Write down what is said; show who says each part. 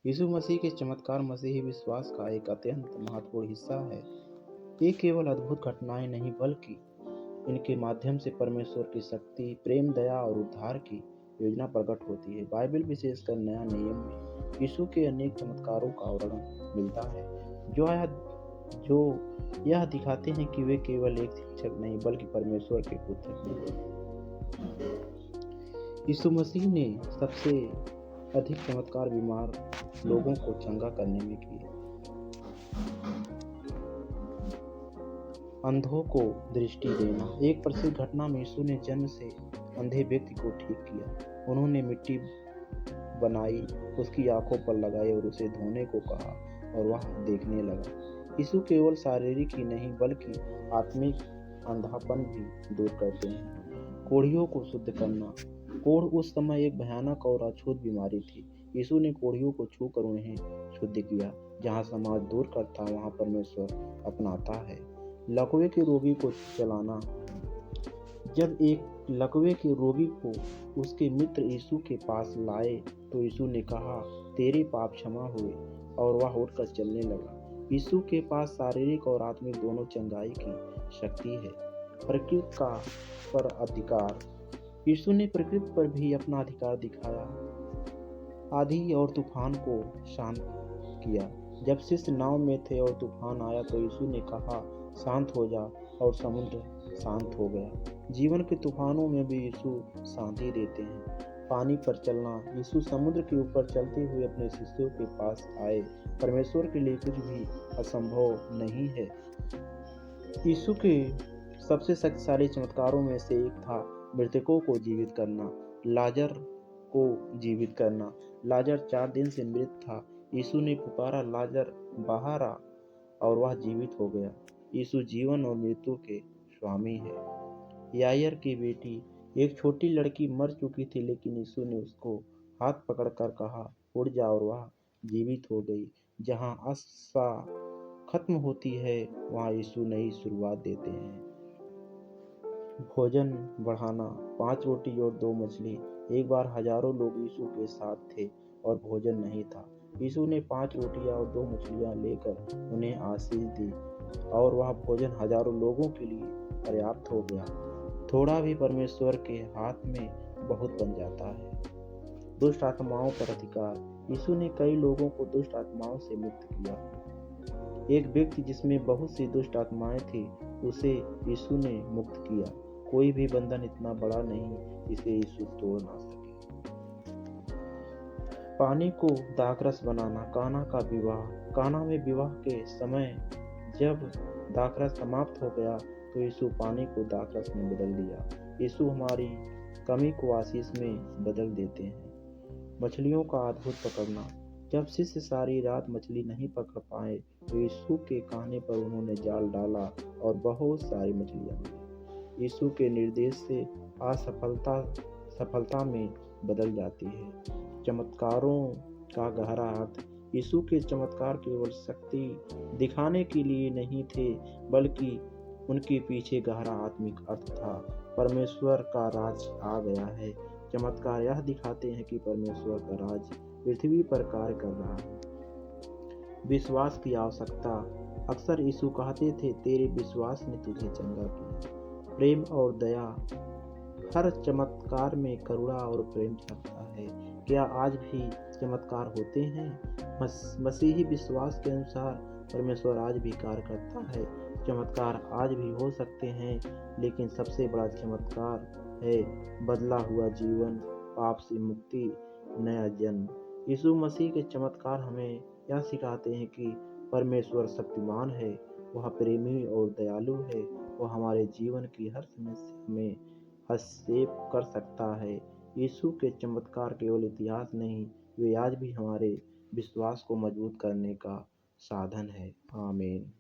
Speaker 1: यीशु मसीह के चमत्कार मसीही विश्वास का एक अत्यंत महत्वपूर्ण हिस्सा है। ये केवल अद्भुत घटनाएं नहीं बल्कि इनके माध्यम से परमेश्वर की शक्ति, प्रेम, दया और उद्धार की योजना प्रकट होती है। बाइबल विशेषकर नया नियम में यीशु के अनेक चमत्कारों का वर्णन मिलता है जो यह दिखाते हैं कि वे केवल एक शिक्षक नहीं बल्कि परमेश्वर के पुत्र हैं। यीशु मसीह ने सबसे अधिक चमत्कार बीमार लोगों को चंगा करने में किए, अंधों को दृष्टि देना। एक प्रसिद्ध घटना में यीशु ने जन्म से अंधे व्यक्ति को ठीक किया। उन्होंने मिट्टी बनाई, उसकी आंखों पर लगाई और उसे धोने को कहा और वह देखने लगा। यीशु केवल शारीरिक ही नहीं बल्कि आत्मिक अंधापन भी दूर करते हैं। कोढ़ियों को शुद्ध करना। कोढ़ उस समय एक भयानक और अछूत बीमारी थी। यीशु ने कोढ़ियों को छूकर उन्हें शुद्ध किया। जहाँ समाज दूर करता वहाँ परमेश्वर अपनाता है। लकवे के रोगी को चलाना। जब एक लकवे के रोगी को उसके मित्र यीशु के पास लाए तो यीशु ने कहा, तेरे पाप क्षमा हुए, और वह उठकर चलने लगा। यीशु के पास शारीरिक और आत्मिक दोनों चंगाई की शक्ति है। प्रकृति का पर अधिकार। यीशु ने प्रकृति पर भी अपना अधिकार दिखाया, आंधी और तूफान को शांत किया। जब शिष्य नाव में थे और तूफान आया तो यीशु ने कहा, शांत हो जा, और समुद्र शांत हो गया। जीवन के तूफानों में भी यीशु शांति देते हैं। पानी पर चलना। यीशु समुद्र के ऊपर चलते हुए अपने शिष्यों के पास आए। परमेश्वर के लिए कुछ भी असंभव नहीं है। यीशु के सबसे शक्तिशाली चमत्कारों में से एक था मृतकों को जीवित करना। लाजर को जीवित करना। लाजर 4 दिन से मृत था। यीशु ने पुकारा, लाजर बाहर आ, और वह जीवित हो गया। यीशु जीवन और मृत्यु के स्वामी है। यायर की बेटी। एक छोटी लड़की मर चुकी थी, लेकिन यीशु ने उसको हाथ पकड़कर कहा, उठ जा, और वह जीवित हो गई। जहाँ आशा खत्म होती है वहाँ यीशु नई शुरुआत देते हैं। भोजन बढ़ाना। 5 रोटी और 2 मछली। एक बार हजारों लोग यीशु के साथ थे और भोजन नहीं था। यीशु ने 5 रोटियां और 2 मछलियां लेकर उन्हें आशीष दी, और वह भोजन हजारों लोगों के लिए पर्याप्त हो गया। थोड़ा भी परमेश्वर के हाथ में बहुत बन जाता है। दुष्ट आत्माओं पर अधिकार। यीशु ने कई लोगों को दुष्ट आत्माओं से मुक्त किया। एक व्यक्ति जिसमें बहुत सी दुष्ट आत्माएं थी, उसे यीशु ने मुक्त किया। कोई भी बंधन इतना बड़ा नहीं जिसे यीशु तोड़ ना सके। पानी को दाखरस बनाना। काना का विवाह। काना में विवाह के समय जब दाखरस समाप्त हो गया तो यीशु पानी को दाखरस में बदल दिया। यीशु हमारी कमी को आशीष में बदल देते हैं। मछलियों का अद्भुत पकड़ना। जब शिष्य सारी रात मछली नहीं पकड़ पाए तो यीशु के कहने पर उन्होंने जाल डाला और बहुत सारी मछलियां मिली। यीशु के निर्देश से असफलता सफलता में बदल जाती है। चमत्कारों का गहरा अर्थ। यीशु के चमत्कार केवल शक्ति दिखाने के लिए नहीं थे बल्कि उनके पीछे गहरा आत्मिक अर्थ था। परमेश्वर का राज आ गया है। चमत्कार यह दिखाते हैं कि परमेश्वर का राज पृथ्वी पर कार्य कर रहा है। विश्वास की आवश्यकता। अक्सर यीशु कहते थे, तेरे विश्वास ने तुझे चंगा किया। प्रेम और दया। हर चमत्कार में करुणा और प्रेम छलकता है। क्या आज भी चमत्कार होते हैं? मसीही विश्वास के अनुसार परमेश्वर आज भी कार्य करता है। चमत्कार आज भी हो सकते हैं, लेकिन सबसे बड़ा चमत्कार है बदला हुआ जीवन, पाप से मुक्ति, नया जन्म। यीशु मसीह के चमत्कार हमें यह सिखाते हैं कि परमेश्वर शक्तिमान है, वह प्रेमी और दयालु है। वह हमारे जीवन की हर समस्या में हस्तक्षेप कर सकता है। यीशु के चमत्कार केवल इतिहास नहीं, वे आज भी हमारे विश्वास को मजबूत करने का साधन है। आमीन।